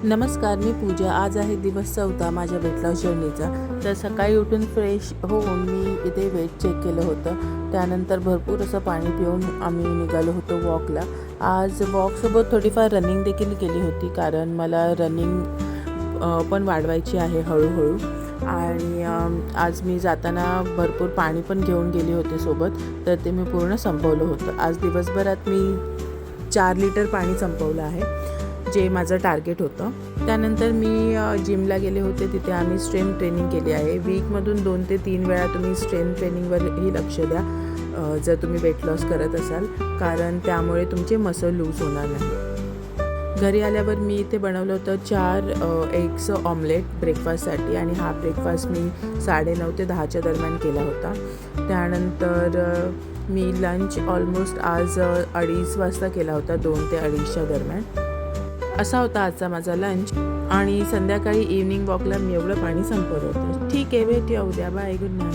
नमस्कार, मी पूजा. आज आहे दिवस 4 माझ्या वेट लॉस जर्नीचा. तर सकाळी उठून फ्रेश होऊन मी इथे वेट चेक केलं होतं. त्यानंतर भरपूर असं पाणी पिऊन आम्ही निघालो होतो वॉकला. आज वॉकसोबत थोडीफार रनिंग देखील केली होती, कारण मला रनिंग पण वाढवायची आहे हळूहळू. आणि आज मी जाताना भरपूर पाणी पण घेऊन गेली होते सोबत, तर ते मी पूर्ण संपवलं होतं. आज दिवसभरात मी 4 लिटर पाणी संपवलं आहे, जे माझं टार्गेट होतं. त्यानंतर मी जिमला गेले होते. तिथे आम्ही स्ट्रेंथ ट्रेनिंग केली आहे. वीकमधून 2 ते 3 वेळा तुम्ही स्ट्रेंथ ट्रेनिंगवरही लक्ष द्या जर तुम्ही वेट लॉस करत असाल, कारण त्यामुळे तुमचे मसल लूज होणार नाही. घरी आल्यावर मी इथे बनवलं होतं 4 एग्स ऑमलेट ब्रेकफास्टसाठी, आणि हा ब्रेकफास्ट मी 9:30 ते 10च्या दरम्यान केला होता. त्यानंतर मी लंच ऑलमोस्ट आज 2:30 वाजता केला होता, 2 ते 2:30च्या दरम्यान. असा होता आजचा माझा लंच. आणि संध्याकाळी इव्हनिंग वॉकला मी एवढं पाणी संपवलं होतं. ठीक आहे, भेटूया उद्या. Bye, good night.